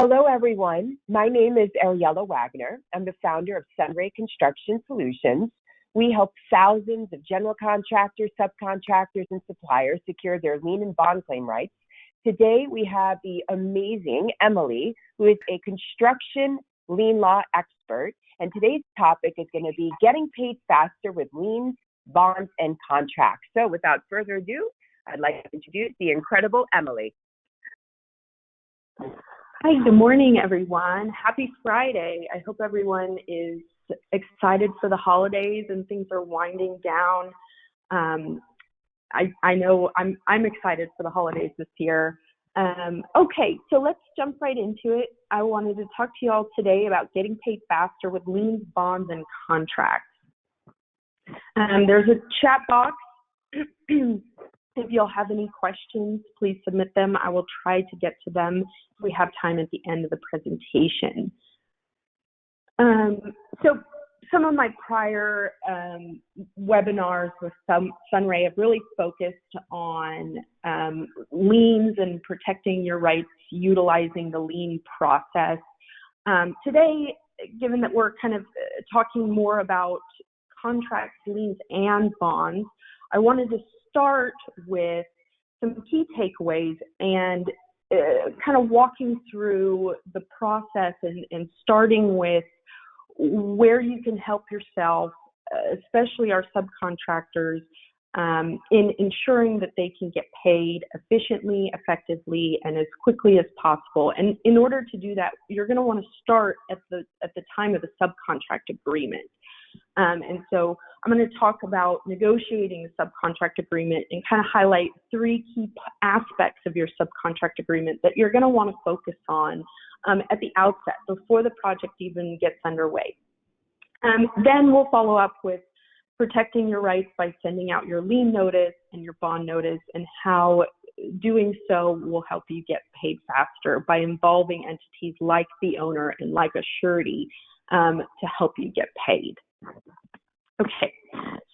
Hello, everyone. My name is Ariella Wagner. I'm the founder of SunRay Construction Solutions. We help thousands of general contractors, subcontractors, and suppliers secure their lien and bond claim rights. Today, we have the amazing Emily, who is a construction lien law expert. And today's topic is going to be getting paid faster with liens, bonds, and contracts. So without further ado, I'd like to introduce the incredible Emily. Hi, good morning, everyone. Happy Friday. I hope everyone is excited for the holidays and things are winding down. I know I'm excited for the holidays this year. Okay, so let's jump right into it. I wanted to talk to you all today about getting paid faster with liens, bonds, and contracts. There's a chat box. If you'll have any questions, please submit them. I will try to get to them if we have time at the end of the presentation. So some of my prior webinars with SunRay have really focused on liens and protecting your rights, utilizing the lien process. Today, given that we're kind of talking more about contracts, liens, and bonds, I wanted to start with some key takeaways and kind of walking through the process and starting with where you can help yourself, especially our subcontractors, in ensuring that they can get paid efficiently, effectively, and as quickly as possible. And in order to do that, you're going to want to start at the time of the subcontract agreement. And so I'm going to talk about negotiating the subcontract agreement and kind of highlight three key aspects of your subcontract agreement that you're going to want to focus on at the outset before the project even gets underway. Then we'll follow up with protecting your rights by sending out your lien notice and your bond notice, and how doing so will help you get paid faster by involving entities like the owner and like a surety to help you get paid. Okay,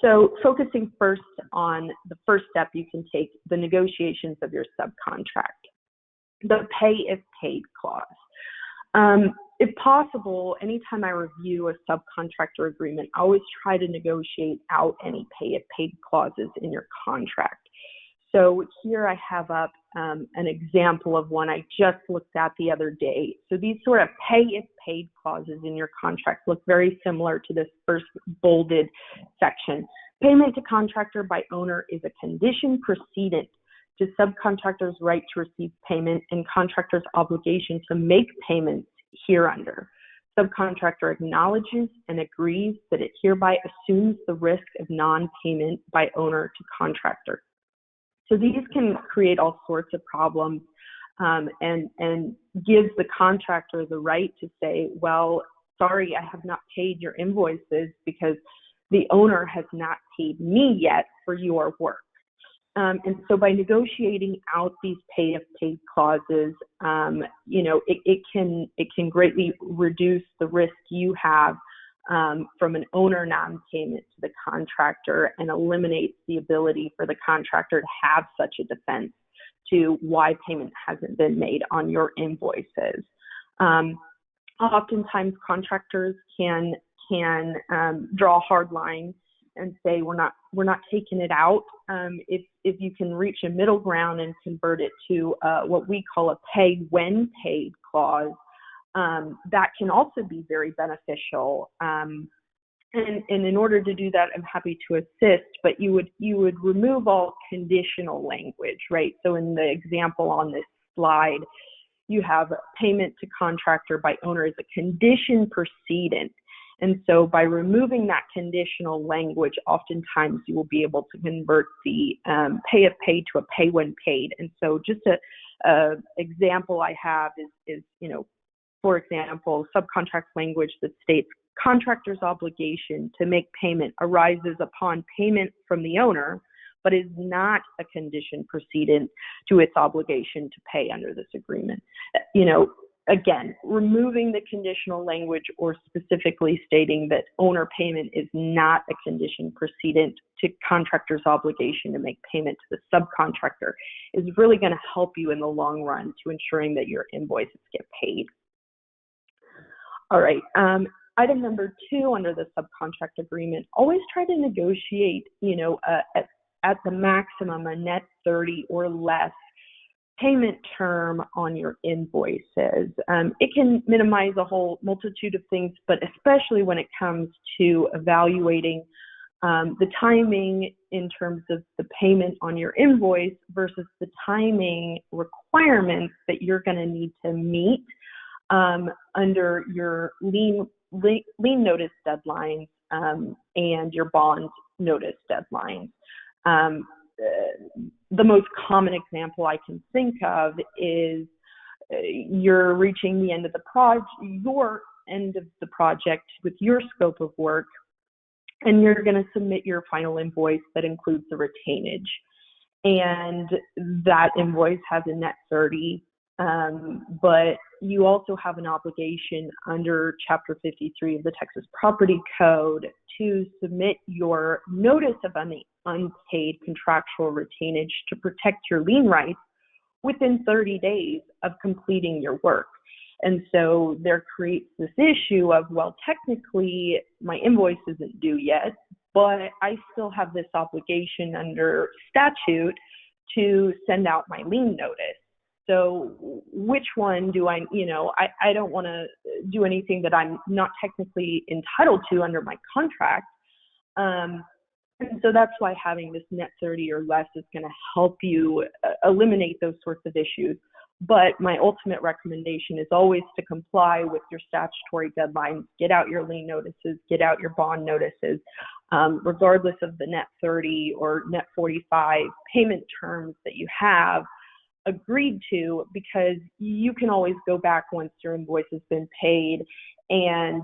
so focusing first on the first step you can take, the negotiations of your subcontract, the pay if paid clause. If possible, anytime I review a subcontractor agreement, I always try to negotiate out any pay if paid clauses in your contract. So here I have up an example of one I just looked at the other day. So these sort of pay if paid clauses in your contract look very similar to this first bolded section. Payment to contractor by owner is a condition precedent to subcontractor's right to receive payment and contractor's obligation to make payments hereunder. Subcontractor acknowledges and agrees that it hereby assumes the risk of non-payment by owner to contractor. So these can create all sorts of problems and gives the contractor the right to say, well, sorry, I have not paid your invoices because the owner has not paid me yet for your work. And so by negotiating out these pay if paid clauses, it can greatly reduce the risk you have from an owner non-payment to the contractor, and eliminates the ability for the contractor to have such a defense to why payment hasn't been made on your invoices. Oftentimes contractors can draw a hard line and say we're not taking it out. If you can reach a middle ground and convert it to what we call a pay when paid clause, that can also be very beneficial. And in order to do that, I'm happy to assist, but you would remove all conditional language, right? So in the example on this slide, you have payment to contractor by owner as a condition precedent. And so by removing that conditional language, oftentimes you will be able to convert the pay if paid to a pay when paid. And so just a example I have is for example, subcontract language that states contractor's obligation to make payment arises upon payment from the owner, but is not a condition precedent to its obligation to pay under this agreement. again, removing the conditional language or specifically stating that owner payment is not a condition precedent to contractor's obligation to make payment to the subcontractor is really going to help you in the long run to ensuring that your invoices get paid. All right. Item number 2 under the subcontract agreement, always try to negotiate, at the maximum a net 30 or less payment term on your invoices. It can minimize a whole multitude of things, but especially when it comes to evaluating the timing in terms of the payment on your invoice versus the timing requirements that you're going to need to meet under your lien notice deadlines and your bond notice deadlines. The most common example I can think of is you're reaching the end of your end of the project with your scope of work, and you're going to submit your final invoice that includes the retainage. And that invoice has a net 30, but you also have an obligation under Chapter 53 of the Texas Property Code to submit your notice of unpaid contractual retainage to protect your lien rights within 30 days of completing your work. And so there creates this issue of, well, technically my invoice isn't due yet, but I still have this obligation under statute to send out my lien notice. So which one do I don't want to do anything that I'm not technically entitled to under my contract. And so that's why having this net 30 or less is going to help you eliminate those sorts of issues. But my ultimate recommendation is always to comply with your statutory deadlines, get out your lien notices, get out your bond notices, regardless of the net 30 or net 45 payment terms that you have agreed to, because you can always go back once your invoice has been paid and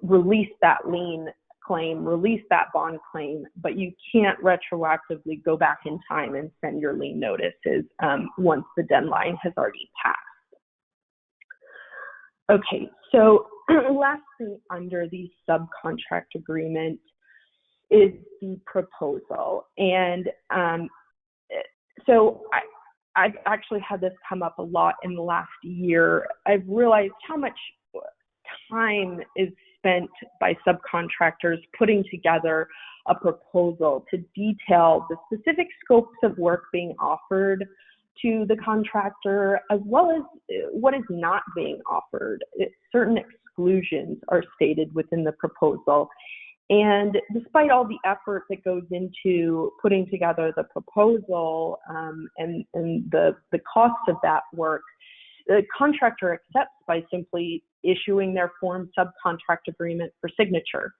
release that lien claim, release that bond claim, but you can't retroactively go back in time and send your lien notices once the deadline has already passed. Okay, so last thing under the subcontract agreement is the proposal. And so I've actually had this come up a lot in the last year. I've realized how much time is spent by subcontractors putting together a proposal to detail the specific scopes of work being offered to the contractor, as well as what is not being offered. Certain exclusions are stated within the proposal. And despite all the effort that goes into putting together the proposal and the cost of that work, the contractor accepts by simply issuing their form subcontract agreement for signature.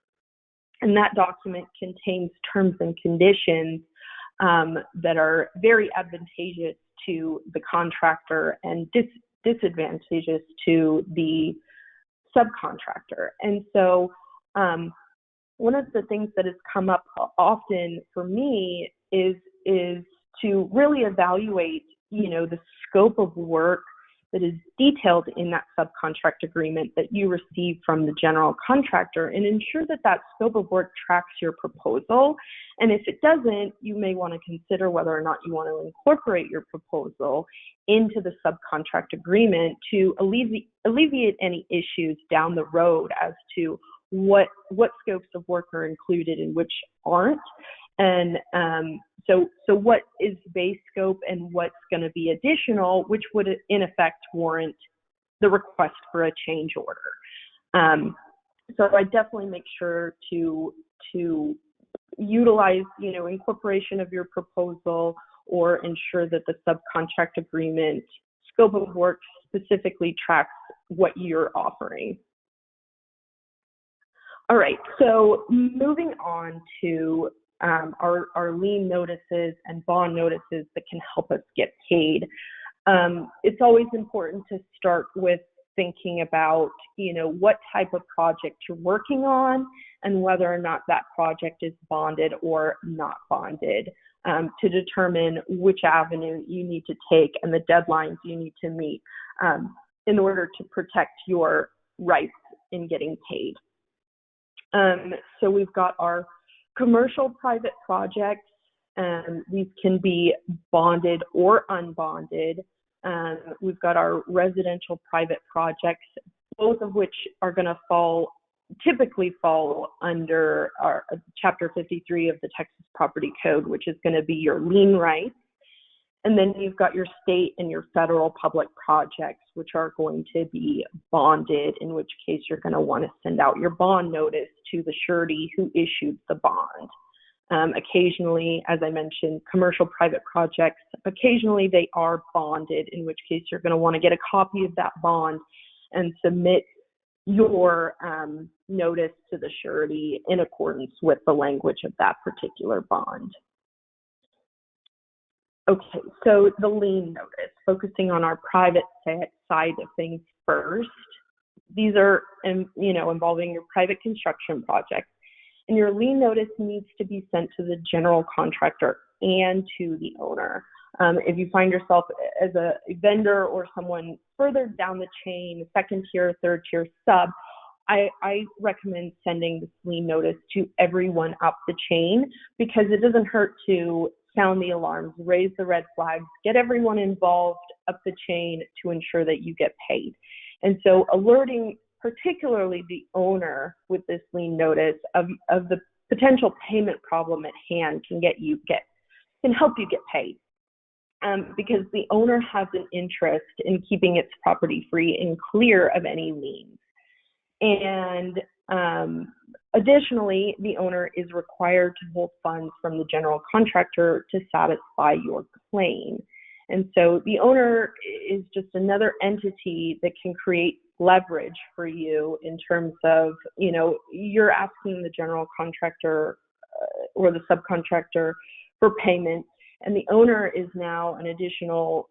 And that document contains terms and conditions that are very advantageous to the contractor and disadvantageous to the subcontractor. And so one of the things that has come up often for me is to really evaluate, the scope of work that is detailed in that subcontract agreement that you receive from the general contractor, and ensure that that scope of work tracks your proposal. And if it doesn't, you may want to consider whether or not you want to incorporate your proposal into the subcontract agreement to alleviate any issues down the road as to what scopes of work are included and which aren't. And so what is base scope and what's going to be additional, which would in effect warrant the request for a change order. So I definitely make sure to utilize, incorporation of your proposal, or ensure that the subcontract agreement scope of work specifically tracks what you're offering. All right, so moving on to our lien notices and bond notices that can help us get paid. It's always important to start with thinking about, what type of project you're working on and whether or not that project is bonded or not bonded, to determine which avenue you need to take and the deadlines you need to meet. in order to protect your rights in getting paid. So we've got our commercial private projects. These can be bonded or unbonded. We've got our residential private projects, both of which are going to typically fall under our Chapter 53 of the Texas Property Code, which is going to be your lien rights. And then you've got your state and your federal public projects, which are going to be bonded, in which case you're going to want to send out your bond notice to the surety who issued the bond. Occasionally, as I mentioned, commercial private projects, occasionally they are bonded, in which case you're going to want to get a copy of that bond and submit your notice to the surety in accordance with the language of that particular bond. Okay, so the lien notice, focusing on our private side of things first. These are, involving your private construction project. And your lien notice needs to be sent to the general contractor and to the owner. If you find yourself as a vendor or someone further down the chain, second tier, third tier sub, I recommend sending this lien notice to everyone up the chain, because it doesn't hurt to sound the alarms, raise the red flags, get everyone involved up the chain to ensure that you get paid. And so alerting particularly the owner with this lien notice of the potential payment problem at hand can help you get paid. Because the owner has an interest in keeping its property free and clear of any liens. And additionally, the owner is required to hold funds from the general contractor to satisfy your claim. And so the owner is just another entity that can create leverage for you in terms of, you're asking the general contractor or the subcontractor for payment, and the owner is now an additional,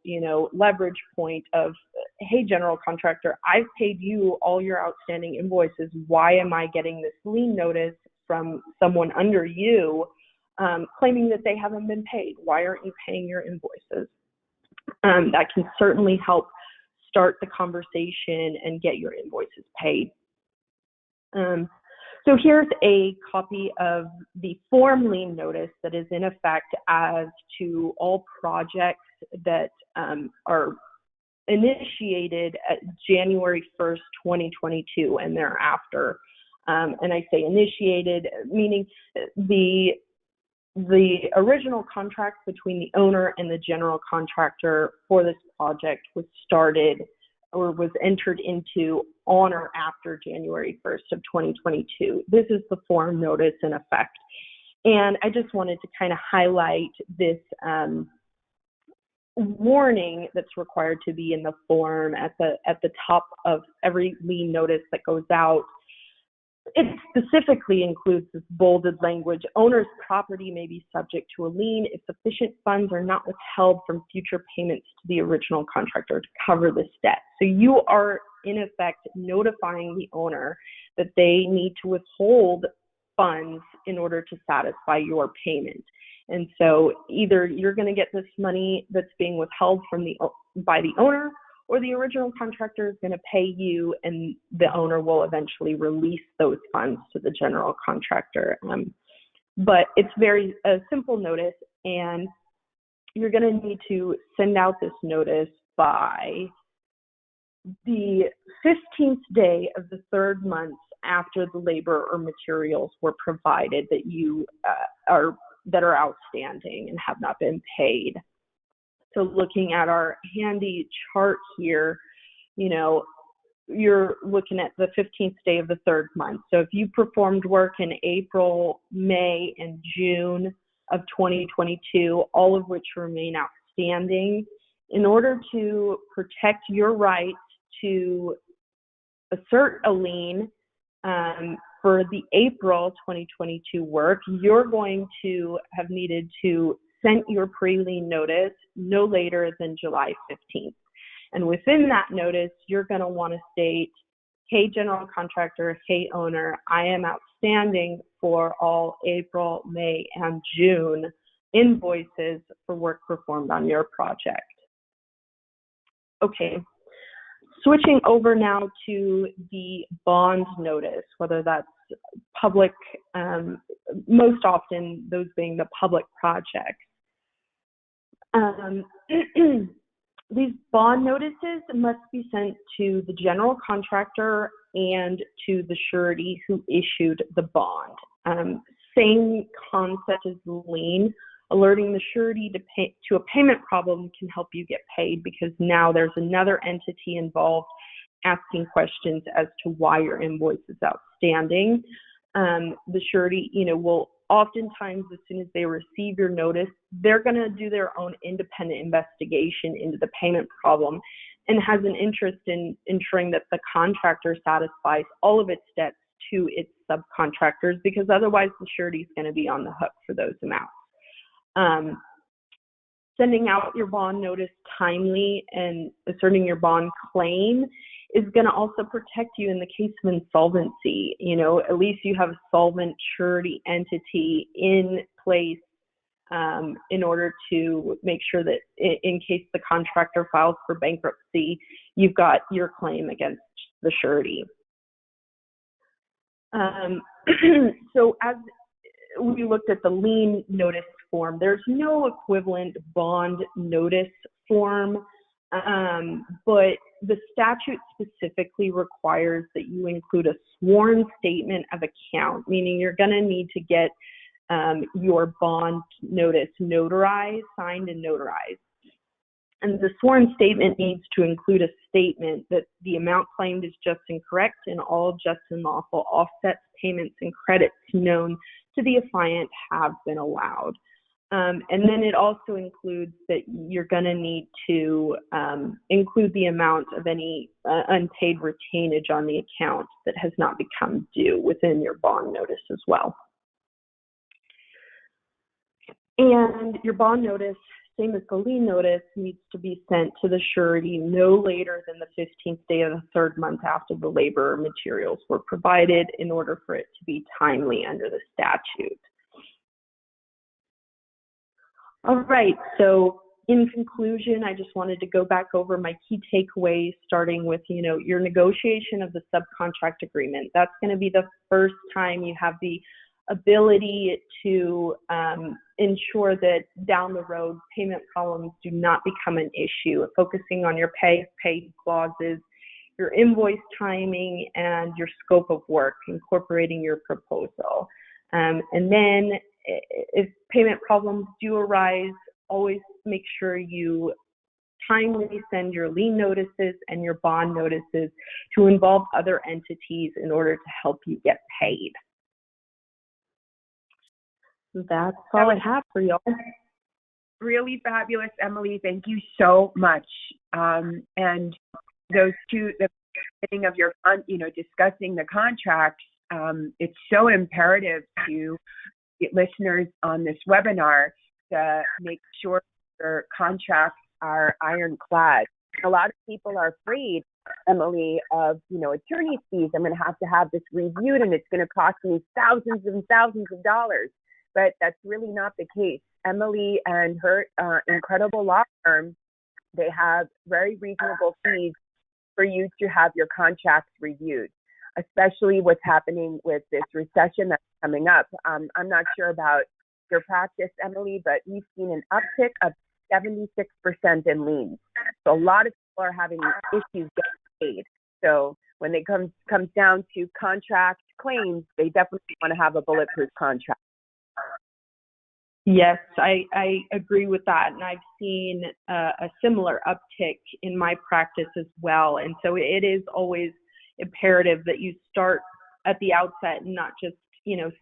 leverage point of, hey, general contractor, I've paid you all your outstanding invoices. Why am I getting this lien notice from someone under you claiming that they haven't been paid? Why aren't you paying your invoices? That can certainly help start the conversation and get your invoices paid. So here's a copy of the form lien notice that is in effect as to all projects that are initiated at January 1st, 2022 and thereafter. And I say initiated, meaning the original contract between the owner and the general contractor for this project was started or was entered into on or after January 1st of 2022. This is the form notice in effect. And I just wanted to kind of highlight this warning that's required to be in the form at the top of every lien notice that goes out. It specifically includes this bolded language: owner's property may be subject to a lien if sufficient funds are not withheld from future payments to the original contractor to cover this debt. So you are in effect notifying the owner that they need to withhold funds in order to satisfy your payment. And so either you're going to get this money that's being withheld by the owner, or the original contractor is going to pay you, and the owner will eventually release those funds to the general contractor. But it's a simple notice, and you're going to need to send out this notice by the 15th day of the third month after the labor or materials were provided that are outstanding and have not been paid. So looking at our handy chart here, you're looking at the 15th day of the third month. So if you performed work in April, May, and June of 2022, all of which remain outstanding, in order to protect your right to assert a lien for the April 2022 work, you're going to have needed to send your pre-lien notice no later than July 15th. And within that notice, you're going to want to state, hey, general contractor, hey, owner, I am outstanding for all April, May, and June invoices for work performed on your project. Okay, Switching over now to the bond notice, whether that's public, most often those being the public projects. These bond notices must be sent to the general contractor and to the surety who issued the bond. Same concept as the lien. Alerting the surety to a payment problem can help you get paid, because now there's another entity involved asking questions as to why your invoice is outstanding. The surety, will oftentimes, as soon as they receive your notice, they're going to do their own independent investigation into the payment problem and has an interest in ensuring that the contractor satisfies all of its debts to its subcontractors, because otherwise the surety is going to be on the hook for those amounts. Sending out your bond notice timely and asserting your bond claim is going to also protect you in the case of insolvency. At least you have a solvent surety entity in place in order to make sure that in case the contractor files for bankruptcy, you've got your claim against the surety. So as we looked at the lien notice form, there's no equivalent bond notice form, but the statute specifically requires that you include a sworn statement of account, meaning you're going to need to get your bond notice notarized, signed and notarized. And the sworn statement needs to include a statement that the amount claimed is just and correct, and all just and lawful offsets, payments, and credits known to the affiant have been allowed. And then it also includes that you're going to need to include the amount of any unpaid retainage on the account that has not become due within your bond notice as well. And your bond notice, same as the lien notice, needs to be sent to the surety no later than the 15th day of the third month after the labor or materials were provided, in order for it to be timely under the statute. All right, so in conclusion, I just wanted to go back over my key takeaways, starting with, your negotiation of the subcontract agreement. That's going to be the first time you have the ability to ensure that down the road payment problems do not become an issue, focusing on your paid clauses, your invoice timing, and your scope of work, incorporating your proposal. And then if payment problems do arise, always make sure you timely send your lien notices and your bond notices to involve other entities in order to help you get paid. That's all I have for y'all. Really fabulous, Emily. Thank you so much. And those two, the beginning of your, discussing the contracts, it's so imperative to listeners on this webinar to make sure their contracts are ironclad. A lot of people are afraid, Emily, of, attorney fees. I'm going to have this reviewed and it's going to cost me thousands and thousands of dollars. But that's really not the case. Emily and her incredible law firm, they have very reasonable fees for you to have your contracts reviewed, especially what's happening with this recession that's coming up. I'm not sure about your practice, Emily, but we've seen an uptick of 76% in liens. So a lot of people are having issues getting paid. So when it comes down to contract claims, they definitely want to have a bulletproof contract. Yes, I agree with that. And I've seen a similar uptick in my practice as well. And so it is always imperative that you start at the outset and not just,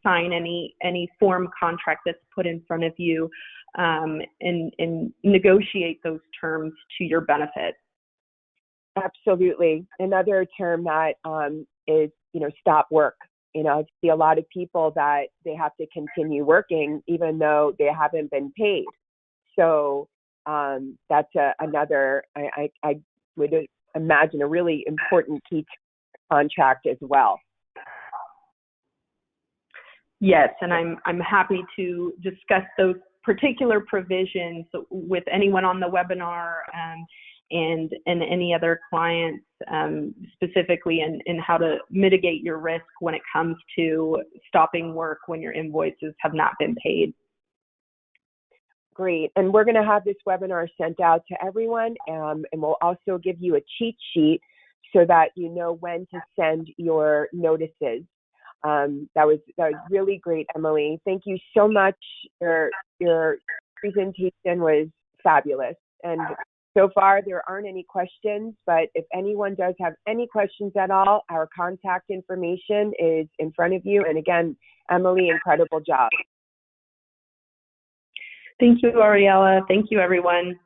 sign any form contract that's put in front of you and negotiate those terms to your benefit. Absolutely. Another term that is, stop work. I see a lot of people that they have to continue working even though they haven't been paid. So that's another, I would imagine, a really important key contract as well. Yes, and I'm happy to discuss those particular provisions with anyone on the webinar. and any other clients, specifically in how to mitigate your risk when it comes to stopping work when your invoices have not been paid. Great. And we're going to have this webinar sent out to everyone, and we'll also give you a cheat sheet so that you know when to send your notices. That was really great, Emily. Thank you so much. Your presentation was fabulous. And so far, there aren't any questions, but if anyone does have any questions at all, our contact information is in front of you. And again, Emily, incredible job. Thank you, Ariella. Thank you, everyone.